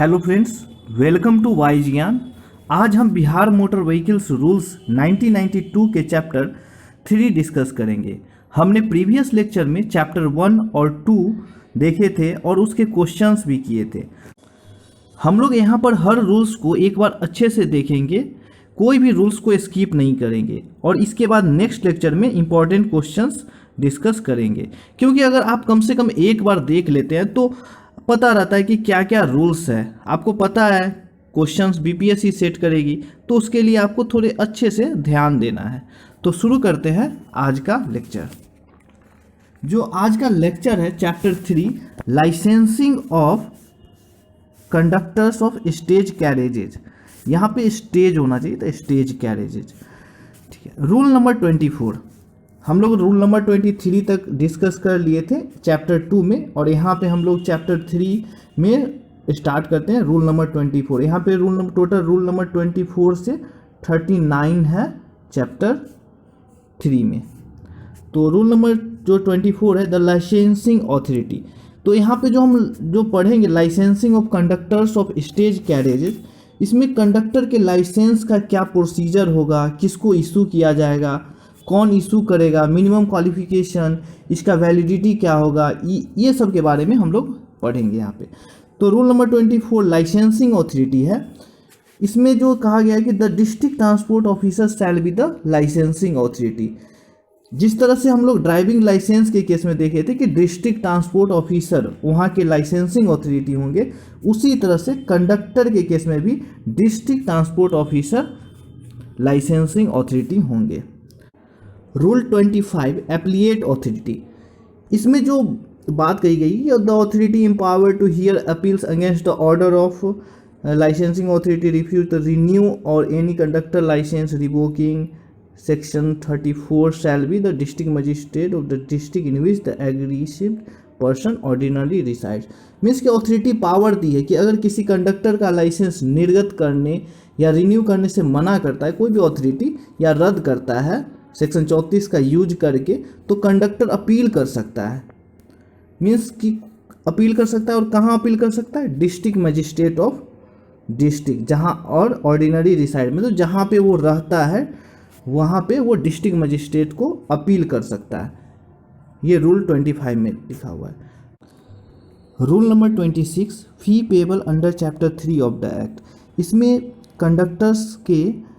Hello friends, welcome to Y Gyan. आज हम Bihar motor vehicles rules 1992 के चैप्टर 3 डिस्कस करेंगे। हमने प्रीवियस लेक्चर में चैप्टर 1 और 2 देखे थे और उसके क्वेश्चंस भी किए थे। हम लोग यहाँ पर हर रूल्स को एक बार अच्छे से देखेंगे, कोई भी रूल्स को स्किप नहीं करेंगे और इसके बाद नेक्स्ट लेक्चर में इंपॉर्टेंट क्वेश्चंस डिस्कस करेंगे। क्योंकि अगर आप कम से कम एक बार देख लेते हैं तो पता रहता है कि क्या क्या रूल्स है। आपको पता है क्वेश्चंस बीपीएससी सेट करेगी, तो उसके लिए आपको थोड़े अच्छे से ध्यान देना है। तो शुरू करते हैं आज का लेक्चर। जो आज का लेक्चर है chapter 3 licensing of conductors of stage carriages. यहाँ पे स्टेज होना चाहिए था, स्टेज कैरेजेज। ठीक है, रूल नंबर 24। हम लोग रूल नंबर 23 तक डिस्कस कर लिए थे चैप्टर 2 में, और यहाँ पे हम लोग चैप्टर 3 में स्टार्ट करते हैं रूल नंबर 24। यहाँ पे टोटल रूल नंबर 24 से 39 है चैप्टर 3 में। तो रूल नंबर जो 24 है द लाइसेंसिंग ऑथोरिटी। तो यहाँ पे जो पढ़ेंगे licensing of conductors of stage carriages, इसमें कंडक्टर के लाइसेंस का क्या प्रोसीजर होगा, किसको इशू किया जाएगा, कौन इशू करेगा, मिनिमम क्वालिफिकेशन, इसका वैलिडिटी क्या होगा, ये सब के बारे में हम लोग पढ़ेंगे यहाँ पे। तो रूल नंबर 24 लाइसेंसिंग ऑथोरिटी है। इसमें जो कहा गया है कि the district transport officer shall be the licensing authority. जिस तरह से हम लोग ड्राइविंग लाइसेंस के केस में देखे थे कि डिस्ट्रिक्ट ट्रांसपोर्ट ऑफिसर वहाँ के लाइसेंसिंग ऑथोरिटी होंगे, उसी तरह से कंडक्टर के केस में भी district transport officer licensing authority होंगे। Rule 25 appellate authority. इसमें जो बात कही गई है the authority empower to hear appeals against the order of licensing authority refuse the renew और any conductor licence revoking section 34 shall be the district magistrate of the district in which the aggrieved person ordinary resides. Means की authority power दी है कि अगर किसी conductor का licence निर्गत करने या रिन्यू करने से मना करता है कोई भी ऑथोरिटी या रद्द करता है सेक्शन 34 का यूज करके, तो कंडक्टर अपील कर सकता है। मीन्स कि अपील कर सकता है, और कहाँ अपील कर सकता है, डिस्ट्रिक्ट मजिस्ट्रेट ऑफ डिस्ट्रिक्ट, जहाँ और ऑर्डिनरी रिसाइड में, तो जहाँ पे वो रहता है वहाँ पे वो डिस्ट्रिक्ट मजिस्ट्रेट को अपील कर सकता है। ये रूल 25 में लिखा हुआ है। Rule number 26 fee payable under chapter 3 of the act. इसमें कंडक्टर्स के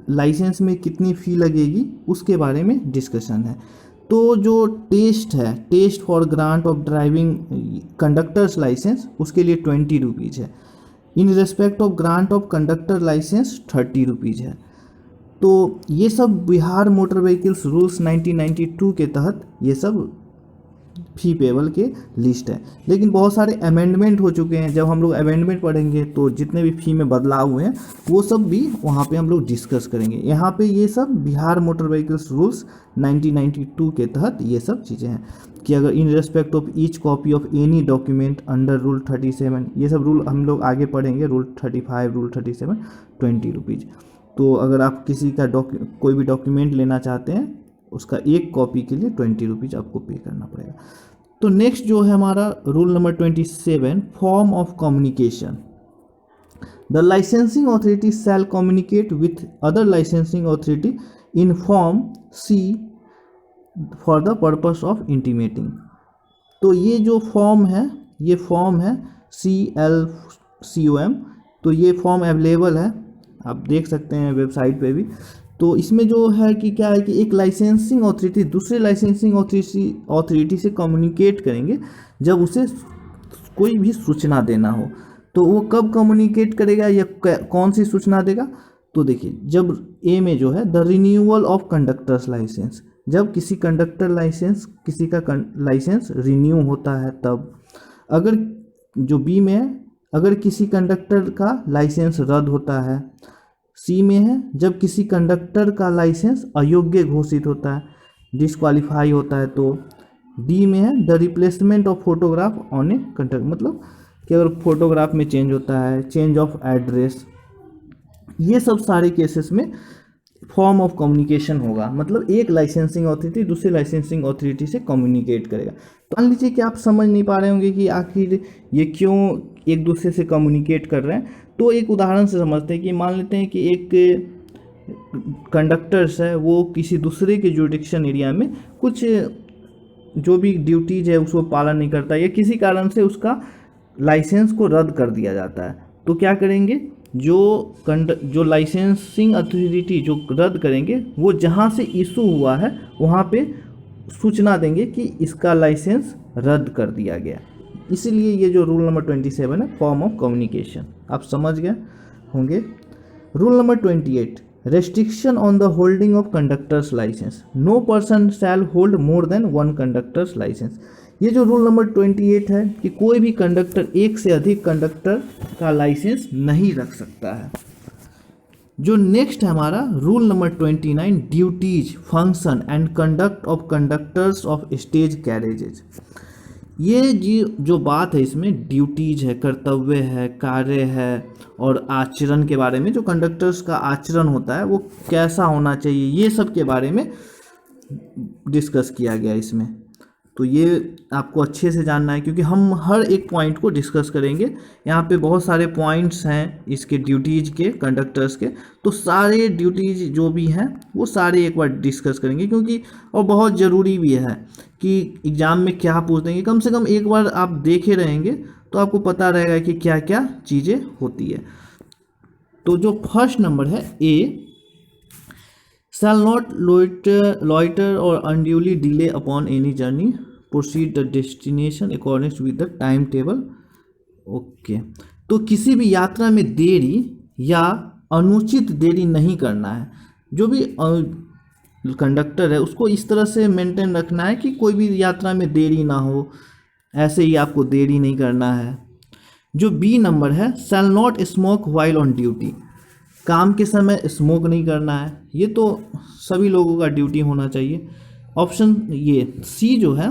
लाइसेंस में कितनी फ़ी लगेगी उसके बारे में डिस्कशन है। तो जो टेस्ट है, test for grant of driving conductor's licence, उसके लिए 20 रुपीज़ है। In respect of grant of conductor licence 30 rupees है। तो ये सब बिहार मोटर व्हीकल्स रूल्स 1992 के तहत ये सब फी पेबल के लिस्ट है। लेकिन बहुत सारे अमेंडमेंट हो चुके हैं। जब हम लोग अमेंडमेंट पढ़ेंगे तो जितने भी फी में बदलाव हुए हैं वो सब भी वहाँ पे हम लोग डिस्कस करेंगे। यहाँ पे ये सब बिहार मोटर व्हीकल्स रूल्स 1992 के तहत ये सब चीज़ें हैं कि अगर इन respect of each copy of any document under rule 37, ये सब रूल हम लोग आगे पढ़ेंगे। Rule 35, rule 37, 20 rupees. तो अगर आप किसी का कोई भी डॉक्यूमेंट लेना चाहते हैं उसका एक कॉपी के लिए 20 रुपीज़ आपको पे करना पड़ेगा। तो नेक्स्ट जो है हमारा rule number 27 form of communication. The licensing authority shall communicate with other licensing authority in form C for the purpose of intimating. तो ये जो फॉर्म है, ये फॉर्म है CLCOM। तो ये फॉर्म अवेलेबल है, आप देख सकते हैं वेबसाइट पे भी। तो इसमें जो है कि क्या है कि एक लाइसेंसिंग ऑथोरिटी दूसरे लाइसेंसिंग ऑथोरिटी से कम्युनिकेट करेंगे जब उसे कोई भी सूचना देना हो। तो वो कब कम्युनिकेट करेगा या कौन सी सूचना देगा? तो देखिए, जब ए में जो है the renewal of conductors licence, जब किसी कंडक्टर लाइसेंस किसी का लाइसेंस रिन्यू होता है तब। अगर जो बी में है, अगर किसी कंडक्टर का लाइसेंस रद्द होता है। सी में है जब किसी कंडक्टर का लाइसेंस अयोग्य घोषित होता है, डिस्क्वालीफाई होता है। तो डी में है the replacement of photograph on A conductor, मतलब कि अगर फोटोग्राफ में चेंज होता है, चेंज ऑफ एड्रेस, ये सब सारे केसेस में फॉर्म ऑफ कम्युनिकेशन होगा, मतलब एक लाइसेंसिंग अथॉरिटी दूसरे लाइसेंसिंग अथॉरिटी से कम्युनिकेट करेगा। तो मान लीजिए कि आप समझ नहीं पा रहे होंगे कि आखिर ये क्यों एक दूसरे से कम्युनिकेट कर रहे हैं। तो एक उदाहरण से समझते हैं कि मान लेते हैं कि एक कंडक्टर्स है, वो किसी दूसरे के जुरिडिक्शन एरिया में कुछ जो भी ड्यूटीज है उसको पालन नहीं करता, या किसी कारण से उसका लाइसेंस को रद्द कर दिया जाता है। तो क्या करेंगे, जो लाइसेंसिंग अथॉरिटी जो रद्द करेंगे वो जहाँ से इशू हुआ है वहाँ पे सूचना देंगे कि इसका लाइसेंस रद्द कर दिया गया। इसीलिए ये जो रूल नंबर 27 है, फॉर्म ऑफ कम्युनिकेशन, आप समझ गए होंगे। Rule number 28, restriction on the holding of conductors licence. No person shall hold more than one conductor's licence. ये जो रूल नंबर 28 है कि कोई भी कंडक्टर एक से अधिक कंडक्टर का लाइसेंस नहीं रख सकता है। जो नेक्स्ट है हमारा rule number 29, duties, function and conduct of conductors of stage carriages. ये जो बात है इसमें ड्यूटीज है, कर्तव्य है, कार्य है और आचरण के बारे में, जो कंडक्टर्स का आचरण होता है वो कैसा होना चाहिए, ये सब के बारे में डिस्कस किया गया इसमें। तो ये आपको अच्छे से जानना है क्योंकि हम हर एक पॉइंट को डिस्कस करेंगे। यहाँ पे बहुत सारे पॉइंट्स हैं इसके ड्यूटीज के, कंडक्टर्स के, तो सारे ड्यूटीज जो भी हैं वो सारे एक बार डिस्कस करेंगे क्योंकि और बहुत ज़रूरी भी है कि एग्ज़ाम में क्या पूछ देंगे। कम से कम एक बार आप देखे रहेंगे तो आपको पता रहेगा कि क्या क्या चीज़ें होती है। तो जो फर्स्ट नंबर है ए, shall not loiter or unduly delay upon any journey, proceed the destination according with the timetable। Okay, तो किसी भी यात्रा में देरी या अनुचित देरी नहीं करना है। जो भी कंडक्टर है उसको इस तरह से मेंटेन रखना है कि कोई भी यात्रा में देरी ना हो, ऐसे ही आपको देरी नहीं करना है। जो बी नंबर है, shall not smoke while on duty। काम के समय स्मोक नहीं करना है, ये तो सभी लोगों का ड्यूटी होना चाहिए। ऑप्शन ये सी जो है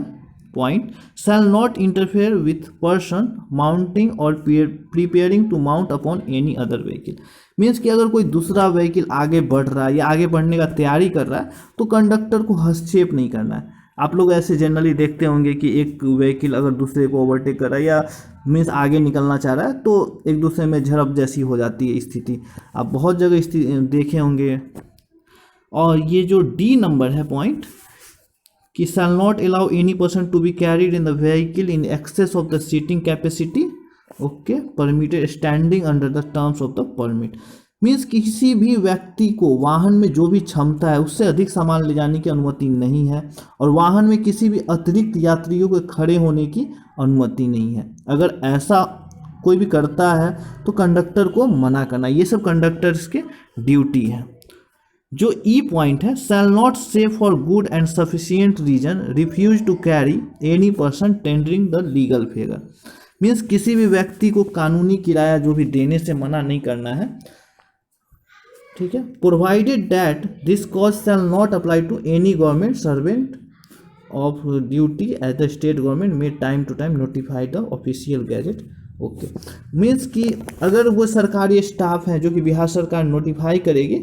point, shall not interfere with person mounting और preparing to mount upon any other vehicle. Means कि अगर कोई दूसरा व्हीकल आगे बढ़ रहा है या आगे बढ़ने का तैयारी कर रहा है तो कंडक्टर को हस्तक्षेप नहीं करना है। आप लोग ऐसे जनरली देखते होंगे कि एक व्हीकल अगर दूसरे को ओवरटेक कर रहा है या मीन्स आगे निकलना चाह रहा है तो एक दूसरे में झड़प जैसी हो जाती है स्थिति, आप बहुत जगह देखे होंगे। और ये जो डी नंबर है पॉइंट कि shall not allow any person to be carried in the vehicle in excess of the seating capacity, okay, permitted standing under the terms of the permit. Means किसी भी व्यक्ति को वाहन में जो भी क्षमता है उससे अधिक सामान ले जाने की अनुमति नहीं है और वाहन में किसी भी अतिरिक्त यात्रियों के खड़े होने की अनुमति नहीं है। अगर ऐसा कोई भी करता है तो कंडक्टर को मना करना, ये सब कंडक्टर्स के ड्यूटी है। जो ई पॉइंट है, shall not save for good and sufficient reason refuse to carry any person tendering the legal fare. Means किसी भी व्यक्ति को कानूनी किराया जो भी देने से मना नहीं करना है, ठीक है। Provided that this cause shall not apply to any government servant of duty as the state government may time to time notify the official gazette, okay. Means कि अगर वो सरकारी स्टाफ है जो कि बिहार सरकार नोटिफाई करेगी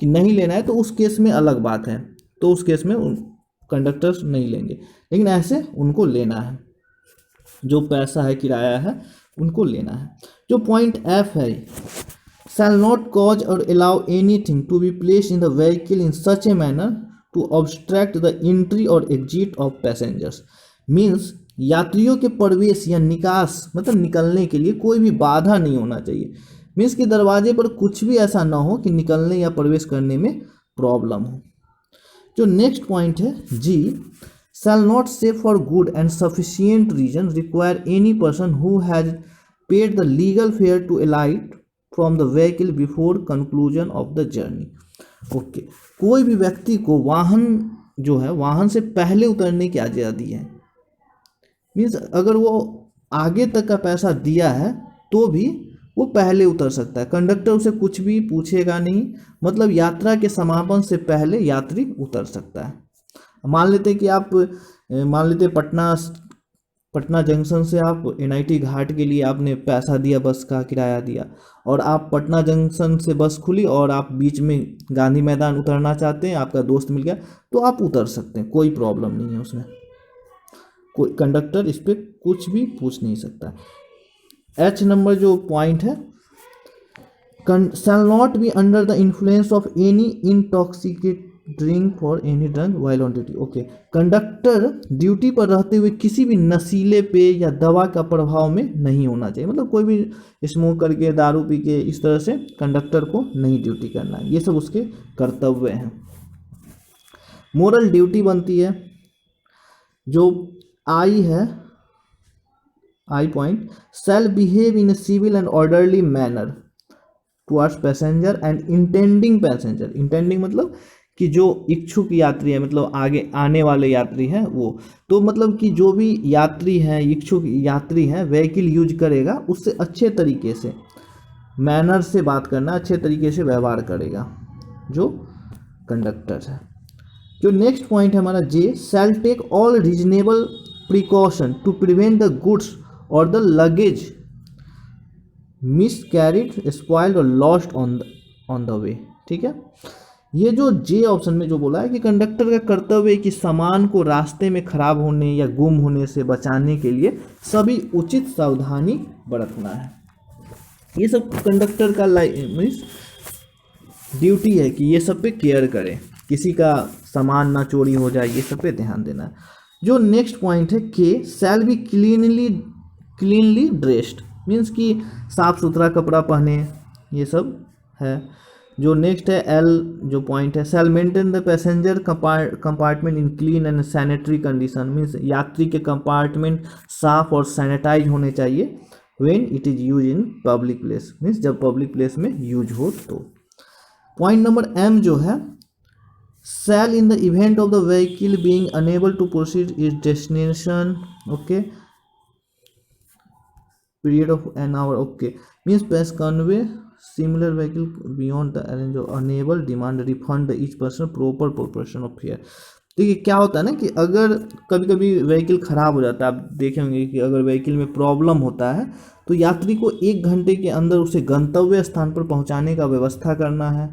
कि नहीं लेना है तो उस केस में अलग बात है, तो उस केस में कंडक्टर्स नहीं लेंगे, लेकिन ऐसे उनको लेना है, जो पैसा है किराया है उनको लेना है। जो पॉइंट एफ है, shall not cause or allow anything to be placed in the vehicle in such a manner to obstruct the entry or exit of passengers। Means यात्रियों के प्रवेश या निकास मतलब निकलने के लिए कोई भी बाधा नहीं होना चाहिए। मीन्स कि दरवाजे पर कुछ भी ऐसा ना हो कि निकलने या प्रवेश करने में प्रॉब्लम हो। जो नेक्स्ट पॉइंट है जी, shall not say for good and sufficient reason require any person who has paid the legal fare to alight from the vehicle before conclusion of the journey, okay. कोई भी व्यक्ति को वाहन जो है वाहन से पहले उतरने की आज़ादी है। मीन्स अगर वो आगे तक का पैसा दिया है तो भी वो पहले उतर सकता है, कंडक्टर उसे कुछ भी पूछेगा नहीं, मतलब यात्रा के समापन से पहले यात्री उतर सकता है। मान लेते कि आप मान लेते पटना पटना जंक्शन से आप एनआईटी घाट के लिए आपने पैसा दिया, बस का किराया दिया, और आप पटना जंक्शन से बस खुली और आप बीच में गांधी मैदान उतरना चाहते हैं, आपका दोस्त मिल गया, तो आप उतर सकते हैं, कोई प्रॉब्लम नहीं है उसमें, कोई कंडक्टर इस पर कुछ भी पूछ नहीं सकता। एच नंबर जो पॉइंट है, shall not be under the influence of any intoxicating drink for any drunk while on duty. Okay, conductor duty पर रहते हुए किसी भी नशीले पेय या दवा का प्रभाव में नहीं होना चाहिए, मतलब कोई भी स्मोक करके, दारू पी के, इस तरह से कंडक्टर को नहीं ड्यूटी करना है, ये सब उसके कर्तव्य हैं। मोरल ड्यूटी बनती है, जो आई है, I point, shall behave in a civil and orderly manner towards passenger and intending passenger। intending मतलब कि जो इच्छुक यात्री है, मतलब आगे आने वाले यात्री हैं वो, तो मतलब कि जो भी यात्री हैं, इच्छुक यात्री हैं, व्हीकल यूज करेगा उससे अच्छे तरीके से, मैनर से बात करना, अच्छे तरीके से व्यवहार करेगा जो कंडक्टर है। जो नेक्स्ट पॉइंट है हमारा J, shall take all reasonable precaution to prevent the goods और द लगेज मिसकैरिड, स्पॉइल्ड और लॉस्ट ऑन द वे। ठीक है, ये जो जे ऑप्शन में जो बोला है कि कंडक्टर का कर्तव्य है कि सामान को रास्ते में खराब होने या गुम होने से बचाने के लिए सभी उचित सावधानी बरतना है। ये सब कंडक्टर का मीन्स ड्यूटी है कि ये सब पे केयर करे, किसी का सामान ना चोरी हो जाए, ये सब पे ध्यान देना है। जो नेक्स्ट पॉइंट है के, shall be cleanly dressed, means कि साफ सुथरा कपड़ा पहने, ये सब है। जो नेक्स्ट है एल जो पॉइंट है, shall maintain the passenger compartment in clean and sanitary condition, means यात्री के कंपार्टमेंट साफ और सैनिटाइज होने चाहिए। When it is use in public place, means जब पब्लिक प्लेस में यूज हो तो। पॉइंट नंबर एम जो है, shall in the event of the vehicle being unable to proceed is destination, okay, period of an hour, okay, means pass convey similar vehicle beyond the range of unable demand refund the each person proper proportion of fare। देखिए क्या होता है ना कि अगर कभी कभी vehicle ख़राब हो जाता है, आप देखे होंगे कि अगर व्हीकल में प्रॉब्लम होता है तो यात्री को 1 घंटे के अंदर उसे गंतव्य स्थान पर पहुंचाने का व्यवस्था करना है।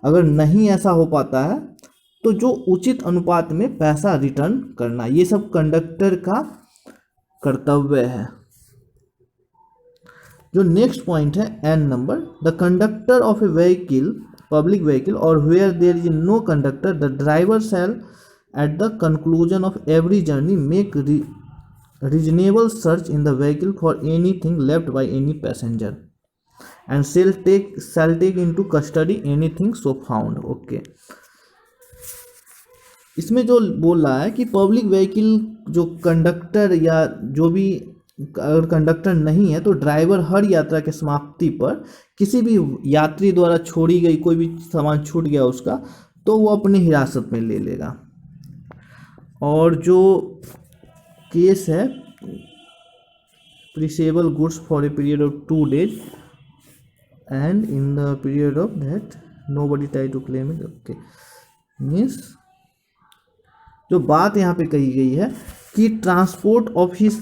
अगर नहीं ऐसा हो पाता है तो जो उचित अनुपात में पैसा रिटर्न करना, ये सब कंडक्टर का कर्तव्य है। जो नेक्स्ट पॉइंट है N number, the conductor of a vehicle, public vehicle और where there is no conductor, the driver shall at the conclusion of every journey make reasonable search in the vehicle for anything left by any passenger and shall take into custody anything so found. Okay, इसमें जो बोल रहा है कि public vehicle जो conductor या जो भी अगर कंडक्टर नहीं है तो ड्राइवर हर यात्रा के समाप्ति पर किसी भी यात्री द्वारा छोड़ी गई कोई भी सामान छूट गया उसका, तो वो अपने हिरासत में ले लेगा। और जो केस है, perishable goods for a period of 2 days and in the period of that nobody try to claim it. Okay, means जो बात यहाँ पे कही गई है कि ट्रांसपोर्ट ऑफिस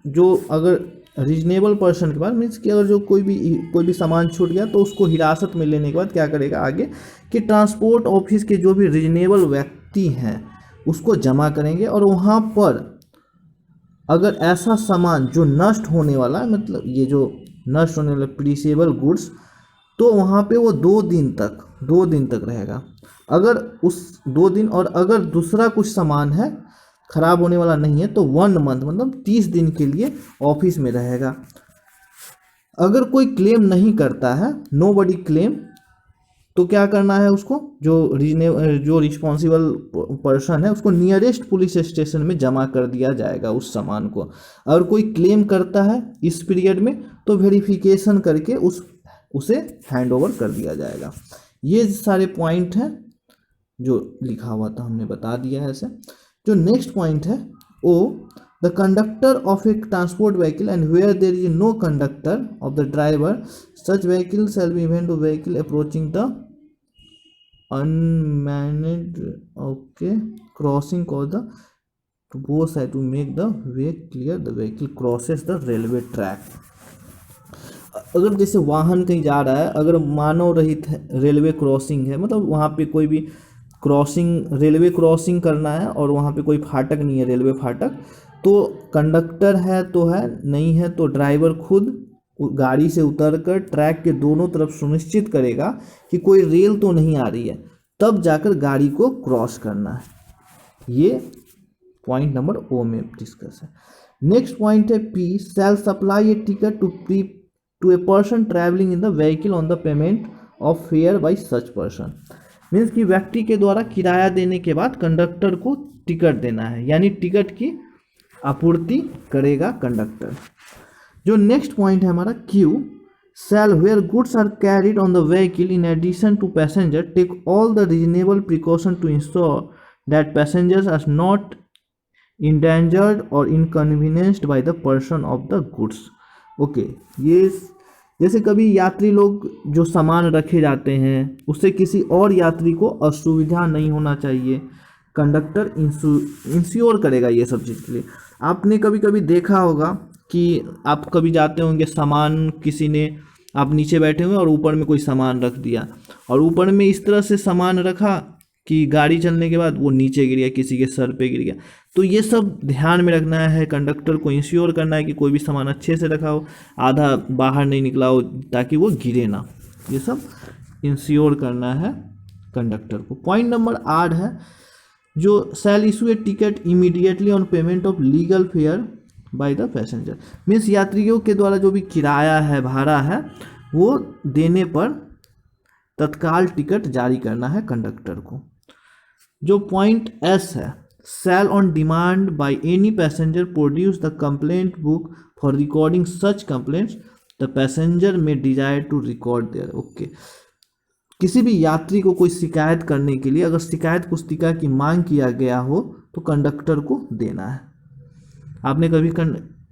जो अगर रीजनेबल पर्सन के पास, मीन्स कि अगर जो कोई भी सामान छूट गया तो उसको हिरासत में लेने के बाद क्या करेगा आगे, कि ट्रांसपोर्ट ऑफिस के जो भी रीजनेबल व्यक्ति हैं उसको जमा करेंगे, और वहाँ पर अगर ऐसा सामान जो नष्ट होने वाला है, मतलब ये जो नष्ट होने वाला प्रीसेबल गुड्स, तो वहाँ पे वो 2 दिन तक रहेगा। अगर उस 2 दिन, और अगर दूसरा कुछ सामान है खराब होने वाला नहीं है तो 1 month मतलब 30 दिन के लिए ऑफिस में रहेगा। अगर कोई क्लेम नहीं करता है, नो बडी क्लेम, तो क्या करना है उसको, जो रिस्पॉन्सिबल पर्सन है उसको नियरेस्ट पुलिस स्टेशन में जमा कर दिया जाएगा उस सामान को। अगर कोई क्लेम करता है इस पीरियड में तो वेरिफिकेशन करके उसे हैंड ओवर कर दिया जाएगा। ये सारे पॉइंट हैं जो लिखा हुआ था, हमने बता दिया है ऐसे। जो नेक्स्ट पॉइंट है O, the conductor of a transport vehicle and where there is no conductor of the driver such vehicle shall be event to vehicle approaching the unmanned, okay, crossing of the to both side to make the way clear the vehicle crosses the railway track. अगर जैसे वाहन कहीं जा रहा है, अगर मानव रहित railway crossing है, मतलब वहाँ पे कोई भी क्रॉसिंग रेलवे क्रॉसिंग करना है और वहाँ पे कोई फाटक नहीं है रेलवे फाटक, तो कंडक्टर है तो है, नहीं है तो ड्राइवर खुद गाड़ी से उतरकर ट्रैक के दोनों तरफ सुनिश्चित करेगा कि कोई रेल तो नहीं आ रही है, तब जाकर गाड़ी को क्रॉस करना है। ये पॉइंट नंबर ओ में डिस्कस है। नेक्स्ट पॉइंट है P, shall supply a ticket to a person travelling in the vehicle on the payment of fare by such person. Means कि व्यक्ति के द्वारा किराया देने के बाद कंडक्टर को टिकट देना है, यानी टिकट की आपूर्ति करेगा कंडक्टर। जो नेक्स्ट पॉइंट है हमारा Q, shall where goods are carried on the vehicle in addition to passenger take all the reasonable precaution to ensure that passengers are not endangered और inconvenienced by the person of the goods. Okay, ये जैसे कभी यात्री लोग जो सामान रखे जाते हैं उससे किसी और यात्री को असुविधा नहीं होना चाहिए, कंडक्टर इंश्योर करेगा ये सब चीज़ के लिए। आपने कभी कभी देखा होगा कि आप कभी जाते होंगे, सामान किसी ने, आप नीचे बैठे हुए और ऊपर में कोई सामान रख दिया और ऊपर में इस तरह से सामान रखा कि गाड़ी चलने के बाद वो नीचे गिर गया, किसी के सर पे गिर गया। तो ये सब ध्यान में रखना है, कंडक्टर को इंश्योर करना है कि कोई भी सामान अच्छे से रखा हो, आधा बाहर नहीं निकला हो ताकि वो गिरे ना, ये सब इंश्योर करना है कंडक्टर को। पॉइंट नंबर 8 है जो shall issue A ticket immediately on payment of legal fair by the passenger. Means यात्रियों के द्वारा जो भी किराया है, भाड़ा है, वो देने पर तत्काल टिकट जारी करना है कंडक्टर को। जो पॉइंट एस है, shall on demand by any passenger produce the complaint book for recording such complaints the passenger may desire to record there. Okay, किसी भी यात्री को कोई शिकायत करने के लिए अगर शिकायत पुस्तिका की मांग किया गया हो तो कंडक्टर को देना है। आपने कभी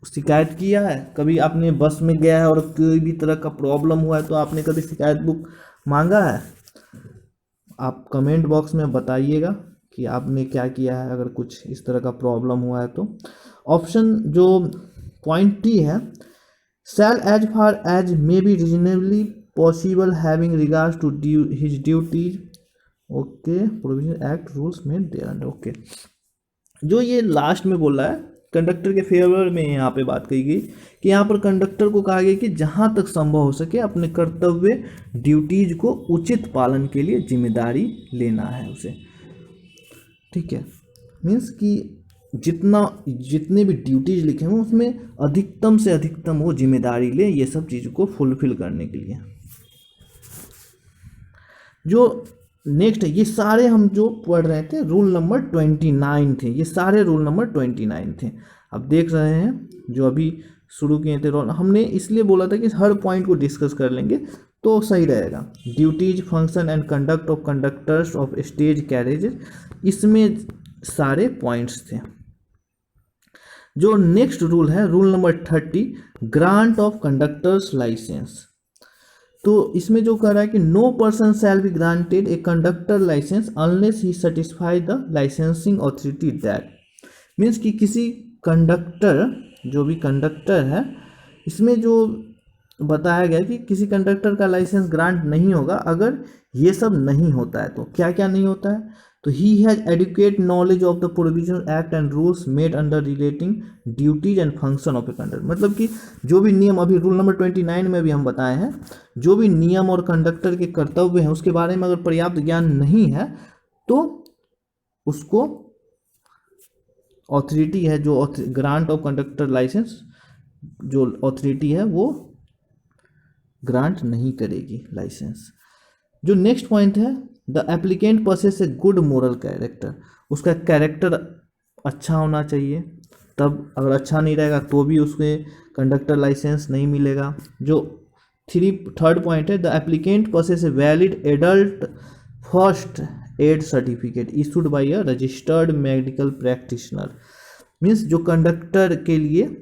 शिकायत किया है? कभी आपने बस में गया है और कोई भी तरह का प्रॉब्लम हुआ है तो आपने कभी शिकायत बुक मांगा है? आप कमेंट बॉक्स में बताइएगा कि आपने क्या किया है अगर कुछ इस तरह का प्रॉब्लम हुआ है तो। ऑप्शन जो पॉइंट टी है, shall as far as may be reasonably possible having regards to his duties, okay, provision act rules में देयर। ओके, जो ये लास्ट में बोल रहा है कंडक्टर के फेवर में यहाँ पे बात कही गई कि यहाँ पर कंडक्टर को कहा गया कि जहाँ तक संभव हो सके अपने कर्तव्य ड्यूटीज को उचित पालन के लिए जिम्मेदारी लेना है उसे। ठीक है, मीन्स कि जितने भी ड्यूटीज लिखे हुए उसमें अधिकतम से अधिकतम वो जिम्मेदारी ले ये सब चीज़ को फुलफिल करने के लिए। जो नेक्स्ट है, ये सारे हम जो पढ़ रहे थे रूल नंबर 29 थे, ये सारे रूल नंबर 29 थे। अब देख रहे हैं जो अभी शुरू किए थे रोल, हमने इसलिए बोला था कि हर पॉइंट को डिस्कस कर लेंगे तो सही रहेगा। Duties, function and conduct of conductors of stage carriages, इसमें सारे पॉइंट्स थे। जो नेक्स्ट रूल है rule number 30, grant of conductors licence. तो इसमें जो कह रहा है कि no person shall be granted a conductor licence unless he satisfy the licensing authority that. Means कि किसी कंडक्टर, जो भी कंडक्टर है, इसमें जो बताया गया कि किसी कंडक्टर का लाइसेंस ग्रांट नहीं होगा अगर ये सब नहीं होता है। तो क्या क्या नहीं होता है? तो he has adequate knowledge of the provision act and rules made under relating duties and function of a conductor. मतलब कि जो भी नियम अभी रूल नंबर 29 में भी हम बताए हैं, जो भी नियम और कंडक्टर के कर्तव्य हैं उसके बारे में अगर पर्याप्त ज्ञान नहीं है तो उसको ऑथोरिटी है जो ग्रांट ऑफ कंडक्टर लाइसेंस, जो ऑथोरिटी है वो ग्रांट नहीं करेगी लाइसेंस। जो नेक्स्ट पॉइंट है, the applicant possess a good moral character. उसका कैरेक्टर अच्छा होना चाहिए, तब अगर अच्छा नहीं रहेगा तो भी उसके कंडक्टर लाइसेंस नहीं मिलेगा। जो थर्ड पॉइंट है, the applicant possess a valid adult first aid certificate issued by a registered medical practitioner. Means जो कंडक्टर के लिए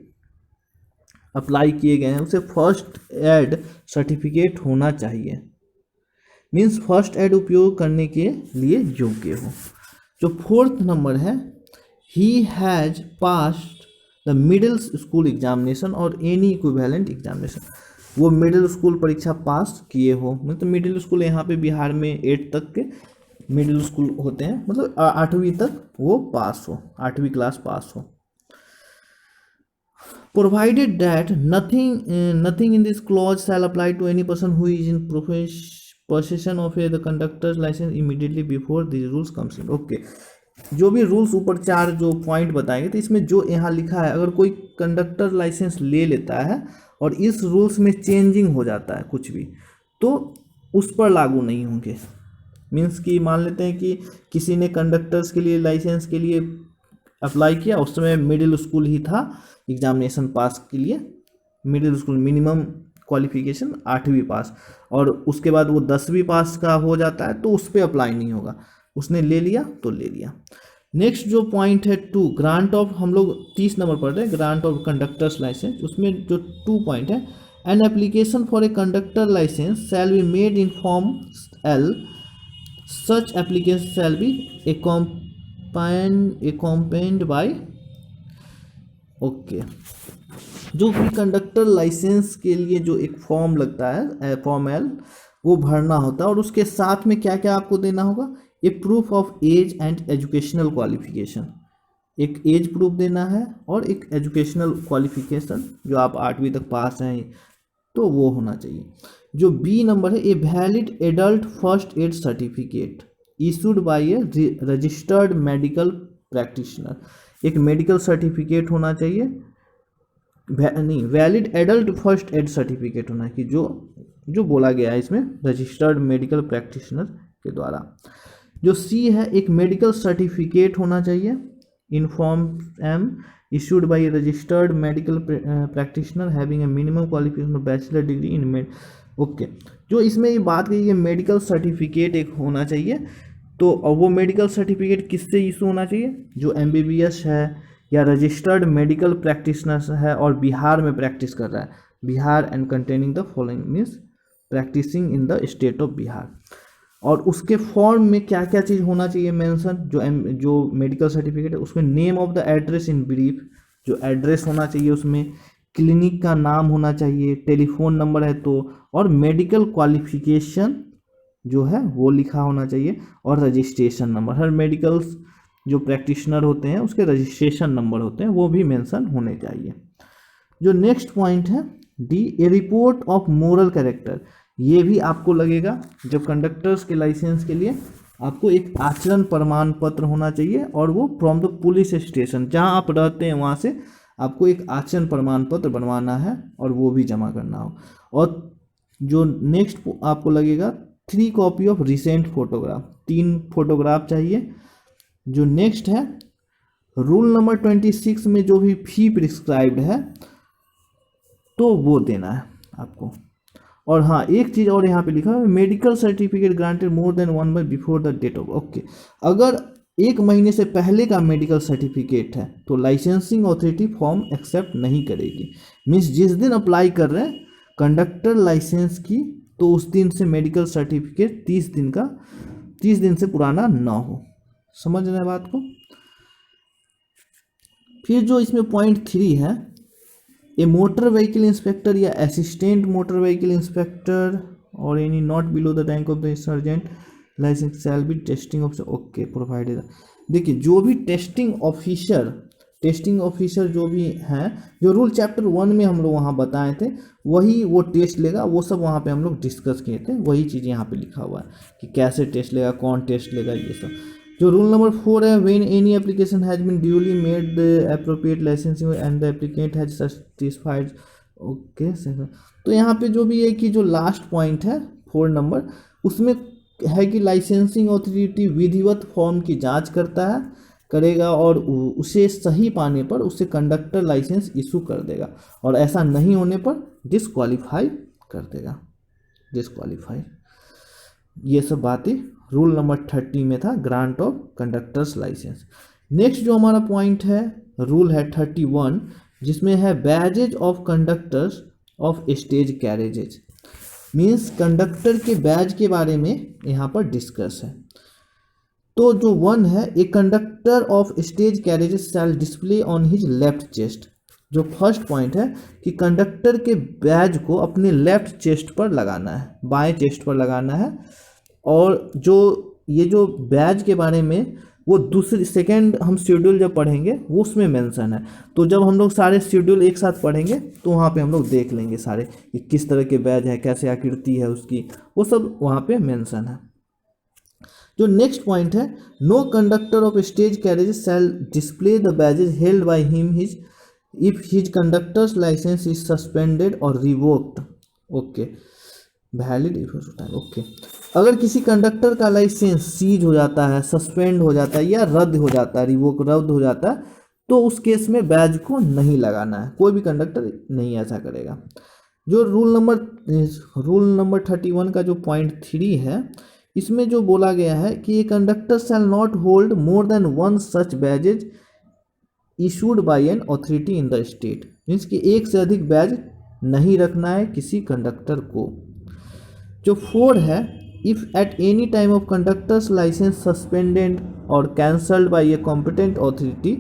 अप्लाई किए गए हैं उसे फर्स्ट एड सर्टिफिकेट होना चाहिए। मीन्स फर्स्ट एड उपयोग करने के लिए योग्य हो। जो फोर्थ नंबर है, he has passed the middle school examination और एनी इक्विवेलेंट एग्जामिनेशन, वो मिडिल स्कूल परीक्षा पास किए हो, मतलब मिडिल स्कूल यहाँ पे बिहार में 8 तक के मिडिल स्कूल होते हैं, मतलब 8वीं तक वो पास हो, 8वीं क्लास पास हो। Provided that nothing in this clause shall apply to any person who is in possession of the conductor's license immediately before these rules comes in. Okay, जो भी रूल्स ऊपर 4 जो पॉइंट बताएंगे, तो इसमें जो यहाँ लिखा है, अगर कोई कंडक्टर लाइसेंस ले लेता है और इस रूल्स में चेंजिंग हो जाता है कुछ भी, तो उस पर लागू नहीं होंगे। मीन्स कि मान लेते हैं कि किसी ने कंडक्टर्स के लिए लाइसेंस के लिए अप्लाई किया, उस समय मिडिल स्कूल ही था एग्जामिनेशन पास के लिए, मिडिल स्कूल मिनिमम क्वालिफिकेशन 8वीं पास, और उसके बाद वो 10वीं पास का हो जाता है, तो उस पर अप्लाई नहीं होगा, उसने ले लिया तो ले लिया। नेक्स्ट जो पॉइंट है 2, ग्रांट ऑफ, हम लोग 30 नंबर पढ़ रहे हैं, ग्रांट ऑफ कंडक्टर्स लाइसेंस, उसमें जो 2 पॉइंट है, an application for a conductor licence shall be made in form L, such application shall be accompanied by, okay, जो भी कंडक्टर लाइसेंस के लिए जो एक फॉर्म लगता है फॉर्म L, वो भरना होता है, और उसके साथ में क्या क्या आपको देना होगा, a proof of age and educational qualification, एक एज प्रूफ देना है और एक एजुकेशनल क्वालिफिकेशन जो आप 8वीं तक पास हैं तो वो होना चाहिए। जो बी नंबर है, a valid adult first aid certificate issued by A registered medical practitioner, एक मेडिकल सर्टिफिकेट होना चाहिए, नहीं valid adult first aid certificate होना है कि जो बोला गया है इसमें रजिस्टर्ड मेडिकल प्रैक्टिशनर के द्वारा। जो सी है, एक मेडिकल सर्टिफिकेट होना चाहिए in form M issued by registered medical practitioner having a minimum qualification bachelor degree in made, okay. जो इसमें ये बात कही है मेडिकल सर्टिफिकेट एक होना चाहिए, तो वो मेडिकल सर्टिफिकेट किससे इशू होना चाहिए, जो MBBS है या रजिस्टर्ड मेडिकल प्रैक्टिशनर है और बिहार में प्रैक्टिस कर रहा है, Bihar and containing the following means practising in the state of Bihar. और उसके फॉर्म में क्या क्या चीज़ होना चाहिए मेंशन, जो मेडिकल सर्टिफिकेट है उसमें name of the address in brief, जो एड्रेस होना चाहिए उसमें, क्लिनिक का नाम होना चाहिए, टेलीफोन नंबर है तो, और मेडिकल क्वालिफिकेशन जो है वो लिखा होना चाहिए, और रजिस्ट्रेशन नंबर, हर मेडिकल्स जो प्रैक्टिशनर होते हैं उसके रजिस्ट्रेशन नंबर होते हैं वो भी मेंशन होने चाहिए। जो नेक्स्ट पॉइंट है D, A report of moral character, ये भी आपको लगेगा जब कंडक्टर्स के लाइसेंस के लिए आपको एक आचरण प्रमाण पत्र होना चाहिए, और वो फ्रॉम द पुलिस स्टेशन जहां आप रहते हैं वहां से आपको एक आचरण प्रमाण पत्र बनवाना है और वो भी जमा करना हो। और जो नेक्स्ट आपको लगेगा 3 copy of recent photograph, 3 photograph चाहिए। जो नेक्स्ट है रूल नंबर 26 में जो भी फी प्रिस्क्राइब्ड है तो वो देना है आपको। और हाँ, एक चीज़ और यहाँ पे लिखा है, medical certificate granted more than 1 month before the date of, okay. अगर 1 महीने से पहले का मेडिकल सर्टिफिकेट है तो लाइसेंसिंग अथॉरिटी फॉर्म एक्सेप्ट नहीं करेगी। मीन्स जिस दिन अप्लाई कर रहे हैं कंडक्टर लाइसेंस की, तो उस दिन से मेडिकल सर्टिफिकेट 30 दिन से पुराना ना हो। समझ रहे हैं बात को। फिर जो इसमें पॉइंट 3 है, ए मोटर व्हीकल इंस्पेक्टर या असिस्टेंट मोटर व्हीकल इंस्पेक्टर और any not below the rank of the sergeant licence shall be testing officer, okay provided. देखिए जो भी टेस्टिंग ऑफिसर जो भी हैं, जो रूल चैप्टर 1 में हम लोग वहाँ बताए थे वही वो टेस्ट लेगा, वो सब वहाँ पे हम लोग डिस्कस किए थे, वही चीज़ यहाँ पे लिखा हुआ है कि कैसे टेस्ट लेगा, कौन टेस्ट लेगा, ये सब। जो रूल नंबर 4 है, when any application has been duly made the appropriate licensing and the applicant has satisfied, okay. तो यहाँ पे जो भी है कि जो लास्ट पॉइंट है 4 नंबर, उसमें है कि लाइसेंसिंग अथॉरिटी विधिवत फॉर्म की जांच करेगा और उसे सही पाने पर उसे कंडक्टर लाइसेंस इशू कर देगा, और ऐसा नहीं होने पर डिस्क्वालीफाई कर देगा, डिस्क्वालीफाई। ये सब बातें रूल नंबर 30 में था, grant of conductors licence. Next जो हमारा पॉइंट है रूल है 31, जिसमें है badges of conductors of stage carriages. Means conductor के बैज के बारे में यहाँ पर डिस्कस है। तो जो 1 है, a conductor of stage carriages shall display on his left chest. जो फर्स्ट पॉइंट है कि कंडक्टर के बैज को अपने लेफ्ट चेस्ट पर लगाना है, बाएं चेस्ट पर लगाना है। और जो ये जो बैज के बारे में वो दूसरी सेकेंड हम शेड्यूल जब पढ़ेंगे वो उसमें मेंशन है। तो जब हम लोग सारे शेड्यूल एक साथ पढ़ेंगे तो वहाँ पे हम लोग देख लेंगे सारे कि किस तरह के बैज है, कैसे आकृति है उसकी, वो सब वहाँ पे मेंशन है। जो नेक्स्ट पॉइंट है, no conductor of stage carriage shall display the badges held by him his if his conductors licence is suspended और revoked. Okay, valid if time. Okay, अगर किसी कंडक्टर का लाइसेंस सीज हो जाता है, सस्पेंड हो जाता है या रद्द हो जाता है, रिवोक रद्द हो जाता है, तो उस केस में बैज को नहीं लगाना है। कोई भी कंडक्टर नहीं ऐसा करेगा। जो रूल नंबर 31 का जो पॉइंट 3 है, इसमें जो बोला गया है कि a conductor shall not hold more than 1 such badges issued by an authority in the state. Means कि एक से अधिक बैज नहीं रखना है किसी कंडक्टर को। जो 4 है, if at any time of conductors licence suspended और cancelled by a competent authority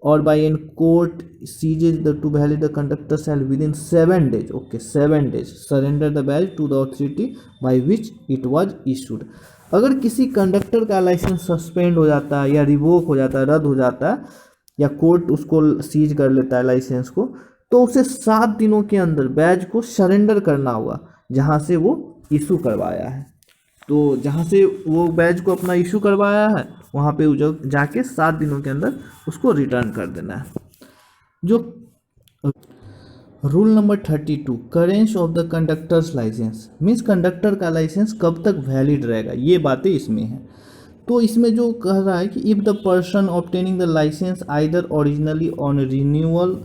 और by an court ceases the to valid the conductor shall within 7 days, okay 7 days surrender the badge to the authority by which it was issued. अगर किसी conductor का licence suspend हो जाता है या revoke हो जाता है, रद्द हो जाता है, या कोर्ट उसको सीज कर लेता है लाइसेंस को, तो उसे 7 दिनों के अंदर बैज को सरेंडर करना होगा जहाँ से वो इशू करवाया है। तो जहाँ से वो बैज को अपना इशू करवाया है वहाँ पे जाके 7 दिनों के अंदर उसको रिटर्न कर देना है। जो rule number 32, currency of the conductors licence, means conductor का लाइसेंस कब तक वैलिड रहेगा, ये बातें इसमें हैं। तो इसमें जो कह रहा है कि if the person obtaining the licence either originally on renewal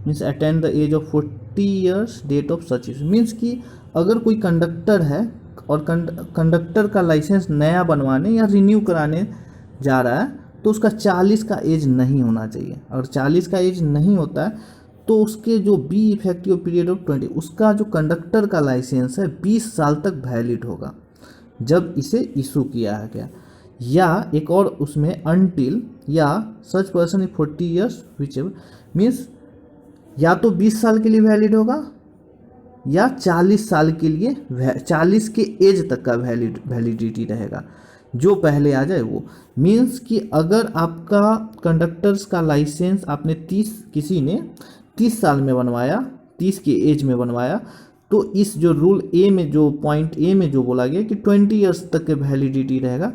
means attained the age of 40 years date of such, means कि अगर कोई कंडक्टर है और कंडक्टर का लाइसेंस नया बनवाने या रिन्यू कराने जा रहा है तो उसका 40 का एज नहीं होना चाहिए। अगर 40 का एज नहीं होता है तो उसके जो बी इफेक्टिव पीरियड ऑफ 20, उसका जो कंडक्टर का लाइसेंस है 20 साल तक वैलिड होगा जब इसे इशू किया गया। या एक और उसमें अनटिल या such person 40 years which means या तो 20 साल के लिए वैलिड होगा या 40 साल के लिए, 40 के एज तक का वैलिडिटी रहेगा, जो पहले आ जाए वो। मीन्स कि अगर आपका कंडक्टर्स का लाइसेंस आपने किसी ने 30 साल में बनवाया, 30 के एज में बनवाया, तो इस जो रूल ए में जो पॉइंट ए में जो बोला गया कि 20 years तक के वैलिडिटी रहेगा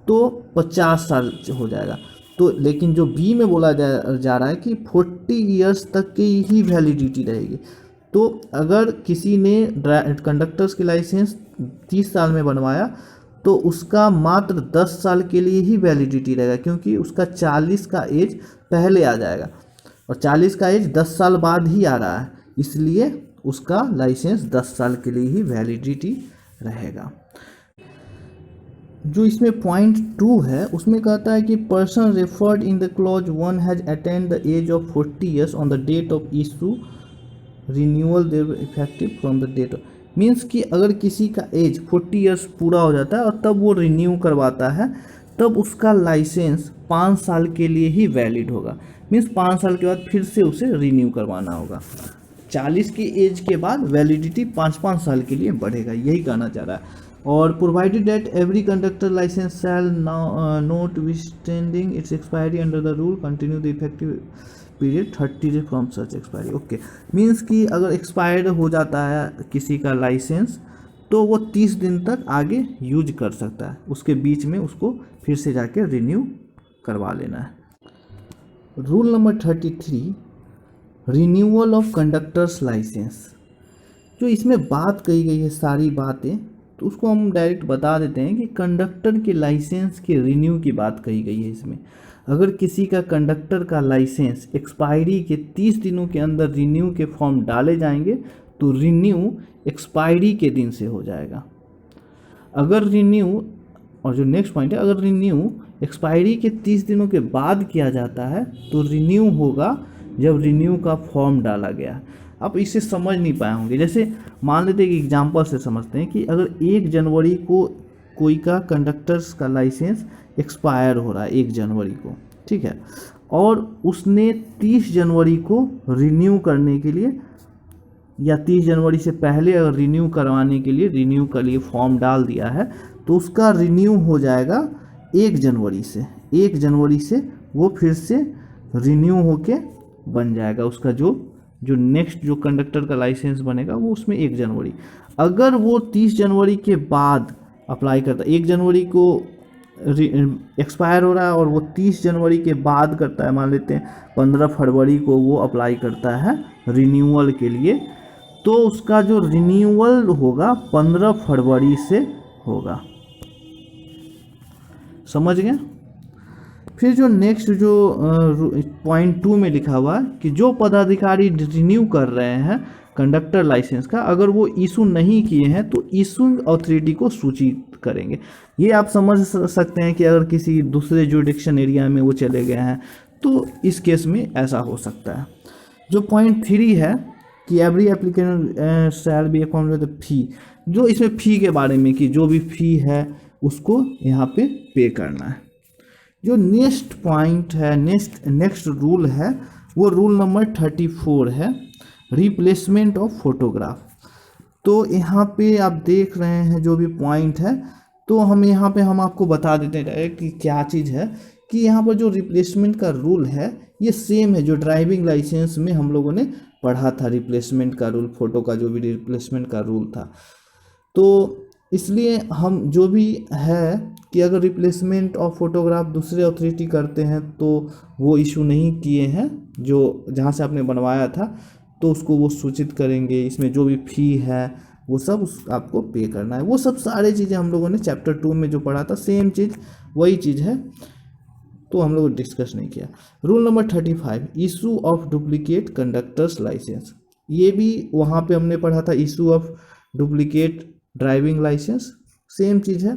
तो 50 साल हो जाएगा। तो लेकिन जो बी में बोला जा रहा है कि 40 years तक की ही वैलिडिटी रहेगी। तो अगर किसी ने कंडक्टर्स की लाइसेंस 30 साल में बनवाया तो उसका मात्र 10 साल के लिए ही वैलिडिटी रहेगा, क्योंकि उसका 40 का एज पहले आ जाएगा और 40 का एज 10 साल बाद ही आ रहा है, इसलिए उसका लाइसेंस 10 साल के लिए ही वैलिडिटी रहेगा। जो इसमें पॉइंट 2 है उसमें कहता है कि person referred in the clause 1 has attend the age of 40 years on the date of issue renewal their effective from the date. Means कि अगर किसी का एज 40 years पूरा हो जाता है और तब वो रिन्यू करवाता है तब उसका लाइसेंस 5 साल के लिए ही वैलिड होगा। मीन्स 5 साल के बाद फिर से उसे रिन्यू करवाना होगा। 40 की एज के बाद वैलिडिटी 5-5 साल के लिए बढ़ेगा, यही कहना चाह रहा है। और provided that every conductor licence shall notwithstanding its expiry under the rule continue the effective period 30 days from such expiry. Okay, means कि अगर एक्सपायर्ड हो जाता है किसी का लाइसेंस तो वो 30 दिन तक आगे यूज कर सकता है, उसके बीच में उसको फिर से जाके रिन्यू करवा लेना है। Rule number 33, renewal of conductors licence. जो इसमें बात कही गई है सारी बातें, तो उसको हम डायरेक्ट बता देते हैं कि कंडक्टर के लाइसेंस के रिन्यू की बात कही गई है इसमें। अगर किसी का कंडक्टर का लाइसेंस एक्सपायरी के 30 दिनों के अंदर रिन्यू के फॉर्म डाले जाएंगे तो रिन्यू एक्सपायरी के दिन से हो जाएगा। अगर रिन्यू, और जो नेक्स्ट पॉइंट है, अगर रिन्यू एक्सपायरी के 30 दिनों के बाद किया जाता है तो रिन्यू होगा जब रिन्यू का फॉर्म डाला गया। आप इसे समझ नहीं पाए होंगे। जैसे मान लेते हैं कि एग्जांपल से समझते हैं कि अगर 1 जनवरी को कोई का कंडक्टर्स का लाइसेंस एक्सपायर हो रहा है 1 जनवरी को, ठीक है, और उसने 30 जनवरी को रिन्यू करने के लिए या 30 जनवरी से पहले अगर रिन्यू करवाने के लिए रिन्यू के लिए फॉर्म डाल दिया है तो उसका रिन्यू हो जाएगा 1 जनवरी से। 1 जनवरी से वो फिर से रिन्यू होके बन जाएगा, उसका जो नेक्स्ट जो कंडक्टर का लाइसेंस बनेगा वो उसमें 1 जनवरी। अगर वो 30 जनवरी के बाद अप्लाई करता है, 1 जनवरी को एक्सपायर हो रहा है और वो 30 जनवरी के बाद करता है, मान लेते हैं 15 फरवरी को वो अप्लाई करता है रिन्यूअल के लिए, तो उसका जो रिन्यूअल होगा 15 फरवरी से होगा। समझ गए? फिर जो नेक्स्ट जो पॉइंट 2 में लिखा हुआ है कि जो पदाधिकारी रिन्यू कर रहे हैं कंडक्टर लाइसेंस का, अगर वो इशू नहीं किए हैं तो इशूइंग अथॉरिटी को सूचित करेंगे। ये आप समझ सकते हैं कि अगर किसी दूसरे जुरिडिक्शन एरिया में वो चले गए हैं तो इस केस में ऐसा हो सकता है। जो पॉइंट 3 है कि every applicant shall be account with fee, जो इसमें फ़ी के बारे में कि जो भी फ़ी है उसको यहाँ पे करना है। जो नेक्स्ट पॉइंट है, नेक्स्ट रूल है वो रूल नंबर 34 है, रिप्लेसमेंट ऑफ फोटोग्राफ। तो यहाँ पे आप देख रहे हैं जो भी पॉइंट है, तो हम यहाँ पे हम आपको बता देते हैं कि क्या चीज़ है कि यहाँ पर जो रिप्लेसमेंट का रूल है ये सेम है जो ड्राइविंग लाइसेंस में हम लोगों ने पढ़ा था। रिप्लेसमेंट का रूल, फोटो का जो भी रिप्लेसमेंट का रूल था, तो इसलिए हम जो भी है कि अगर रिप्लेसमेंट ऑफ फोटोग्राफ दूसरे अथॉरिटी करते हैं तो वो इशू नहीं किए हैं जो जहाँ से आपने बनवाया था, तो उसको वो सूचित करेंगे। इसमें जो भी फ़ी है वो सब आपको पे करना है। वो सब सारे चीज़ें हम लोगों ने चैप्टर 2 में जो पढ़ा था सेम चीज़ वही चीज़ है, तो हम लोग डिस्कस नहीं किया। Rule number 35, issue of duplicate conductors licence. ये भी वहाँ पे हमने पढ़ा था, issue of duplicate driving licence, same चीज़ है।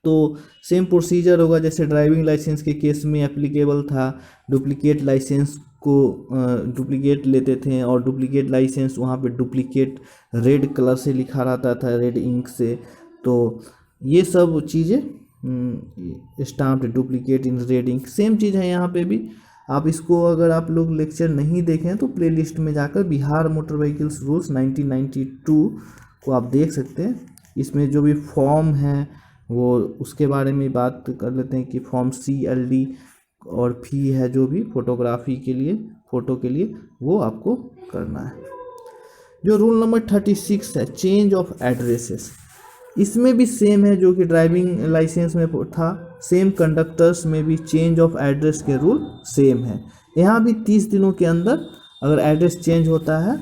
तो सेम प्रोसीजर होगा जैसे ड्राइविंग लाइसेंस के केस में एप्लीकेबल था। डुप्लीकेट लाइसेंस को डुप्लीकेट लेते थे और डुप्लीकेट लाइसेंस वहाँ पे डुप्लीकेट रेड कलर से लिखा रहता था, रेड इंक से। तो ये सब चीज़ें stamped duplicate in red ink, same चीज़ है यहाँ पे भी। आप इसको अगर आप लोग लेक्चर नहीं देखें तो प्लेलिस्ट में जाकर बिहार मोटर व्हीकल्स रूल्स 1992 को आप देख सकते हैं। इसमें जो भी फॉर्म है वो उसके बारे में बात कर लेते हैं कि फॉर्म CLD और फी है जो भी फोटोग्राफी के लिए, फ़ोटो के लिए, वो आपको करना है। जो रूल नंबर 36 है, चेंज ऑफ एड्रेसेस, इसमें भी सेम है जो कि ड्राइविंग लाइसेंस में था, सेम कंडक्टर्स में भी चेंज ऑफ एड्रेस के रूल सेम है। यहाँ भी 30 दिनों के अंदर अगर एड्रेस चेंज होता है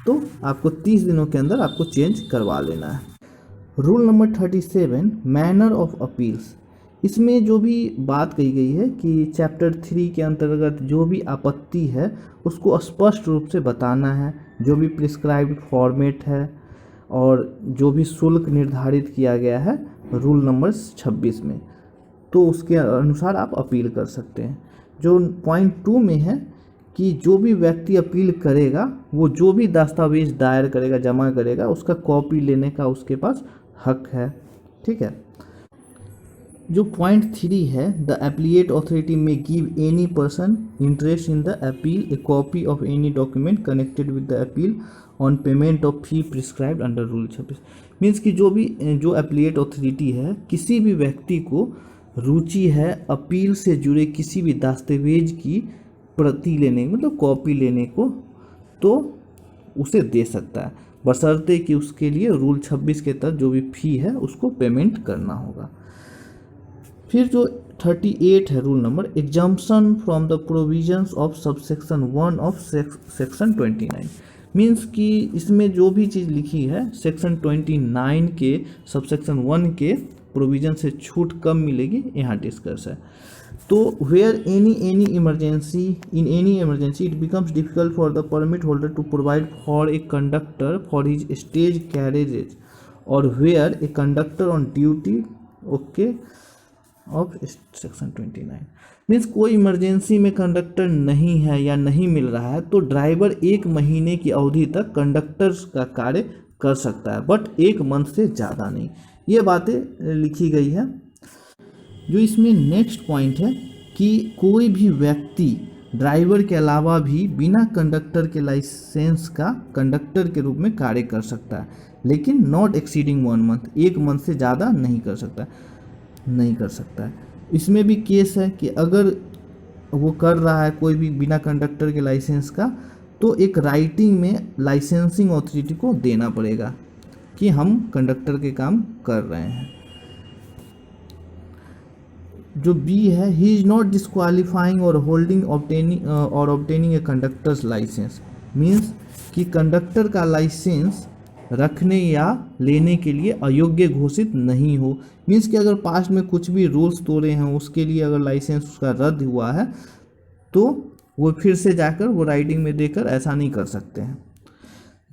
तो आपको 30 दिनों के अंदर आपको चेंज करवा लेना है। Rule number 37, manner of appeals. इसमें जो भी बात कही गई है कि चैप्टर 3 के अंतर्गत जो भी आपत्ति है उसको स्पष्ट रूप से बताना है, जो भी प्रिस्क्राइब्ड फॉर्मेट है और जो भी शुल्क निर्धारित किया गया है रूल नंबर 26 में, तो उसके अनुसार आप अपील कर सकते हैं। जो पॉइंट 2 में है कि जो भी व्यक्ति अपील करेगा वो जो भी दस्तावेज दायर करेगा, जमा करेगा, उसका कॉपी लेने का उसके पास हक है, ठीक है। जो पॉइंट 3 है, द एप्लीएट अथॉरिटी में give any person interest in the appeal A copy of any document connected with the appeal on payment of fee prescribed under rule 26। Means कि जो एप्लीएट अथॉरिटी है, किसी भी व्यक्ति को रुचि है अपील से जुड़े किसी भी दस्तावेज की प्रति लेने, मतलब कॉपी लेने को, तो उसे दे सकता है, बशर्ते कि उसके लिए रूल 26 के तहत जो भी फ़ी है उसको पेमेंट करना होगा। फिर जो 38 है rule number, exemption from the provisions of subsection 1 of section 29। Means कि इसमें जो भी चीज़ लिखी है सेक्शन 29 के सबसेक्शन 1 के प्रोविजन से छूट कम मिलेगी, यहाँ डिस्कस है। तो where any emergency in any emergency it becomes difficult for the permit holder to provide for a conductor for his stage carriages और where a conductor on duty okay of section 29। Means कोई emergency में conductor नहीं है या नहीं मिल रहा है तो ड्राइवर 1 महीने की अवधि तक कंडक्टर का कार्य कर सकता है, बट 1 मंथ से ज़्यादा नहीं। ये बातें लिखी गई है। जो इसमें नेक्स्ट पॉइंट है कि कोई भी व्यक्ति ड्राइवर के अलावा भी बिना कंडक्टर के लाइसेंस का कंडक्टर के रूप में कार्य कर सकता है, लेकिन नॉट एक्सीडिंग 1 मंथ, 1 मंथ से ज़्यादा नहीं कर सकता है। इसमें भी केस है कि अगर वो कर रहा है कोई भी बिना कंडक्टर के लाइसेंस का, तो एक राइटिंग में लाइसेंसिंग अथॉरिटी को देना पड़ेगा कि हम कंडक्टर के काम कर रहे हैं। जो बी है, ही इज नॉट डिस्क्वालीफाइंग और होल्डिंग ऑब्टेनिंग ए कंडक्टर्स लाइसेंस, मीन्स कि कंडक्टर का लाइसेंस रखने या लेने के लिए अयोग्य घोषित नहीं हो। मीन्स कि अगर पास्ट में कुछ भी रूल्स तोड़े हैं, उसके लिए अगर लाइसेंस उसका रद्द हुआ है, तो वो फिर से जाकर वो राइटिंग में देकर ऐसा नहीं कर सकते हैं।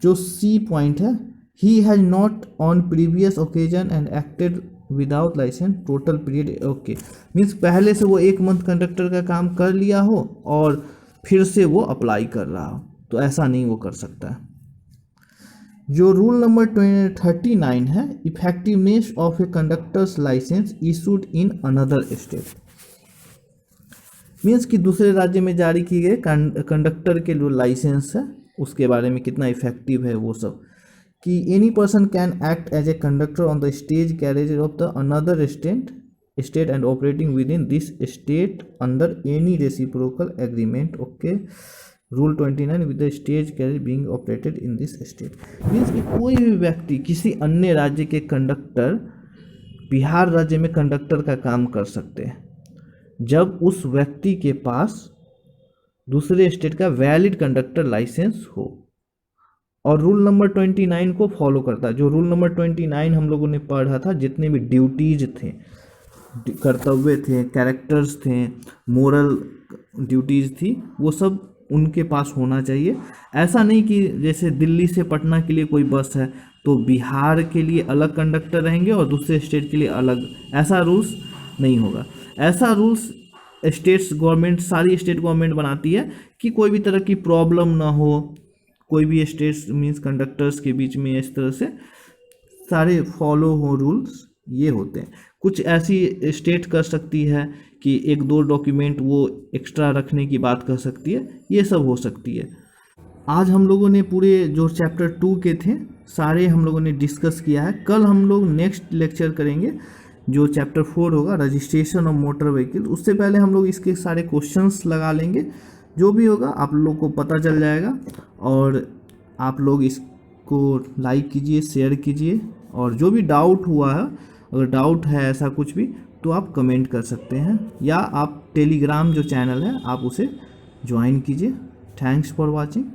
जो सी पॉइंट है, he has not on previous occasion and acted without licence total period, okay, means पहले से वो 1 मंथ कंडक्टर का काम कर लिया हो और फिर से वो अप्लाई कर रहा हो, तो ऐसा नहीं वो कर सकता है। जो रूल नंबर 39 है, effectiveness of a conductor's licence issued in another state, means कि दूसरे राज्य में जारी किए गए कंडक्टर के जो लाइसेंस है उसके बारे में कितना इफेक्टिव है वो सब। कि any person can act as a conductor on the stage carriage of the another state and operating with in this state under any reciprocal agreement, okay. Rule 29 with the stage carriage being operated in this state, means कि कोई भी व्यक्ति किसी अन्य राज्य के conductor Bihar राज्य में कंडक्टर का काम कर सकते हैं जब उस व्यक्ति के पास दूसरे स्टेट का वैलिड कंडक्टर लाइसेंस हो और रूल नंबर 29 को फॉलो करता है। जो रूल नंबर 29 हम लोगों ने पढ़ा था, जितने भी ड्यूटीज थे, कर्तव्य थे, कैरेक्टर्स थे, मोरल ड्यूटीज थी, वो सब उनके पास होना चाहिए। ऐसा नहीं कि जैसे दिल्ली से पटना के लिए कोई बस है तो बिहार के लिए अलग कंडक्टर रहेंगे और दूसरे स्टेट के लिए अलग, ऐसा रूल्स नहीं होगा। ऐसा रूल्स स्टेट्स गवर्नमेंट, सारी स्टेट गवर्नमेंट बनाती है कि कोई भी तरह की प्रॉब्लम ना हो, कोई भी स्टेट्स मीन्स कंडक्टर्स के बीच में इस तरह से सारे फॉलो हो रूल्स, ये होते हैं। कुछ ऐसी स्टेट कर सकती है कि 1-2 डॉक्यूमेंट वो एक्स्ट्रा रखने की बात कर सकती है, ये सब हो सकती है। आज हम लोगों ने पूरे जो चैप्टर 2 के थे सारे हम लोगों ने डिस्कस किया है। कल हम लोग नेक्स्ट लेक्चर करेंगे जो चैप्टर 4 होगा, रजिस्ट्रेशन ऑफ मोटर व्हीकल। उससे पहले हम लोग इसके सारे क्वेश्चंस लगा लेंगे, जो भी होगा आप लोग को पता चल जाएगा। और आप लोग इसको लाइक कीजिए, शेयर कीजिए, और जो भी डाउट हुआ है, अगर डाउट है ऐसा कुछ भी, तो आप कमेंट कर सकते हैं, या आप टेलीग्राम जो चैनल है आप उसे ज्वाइन कीजिए। Thanks for watching.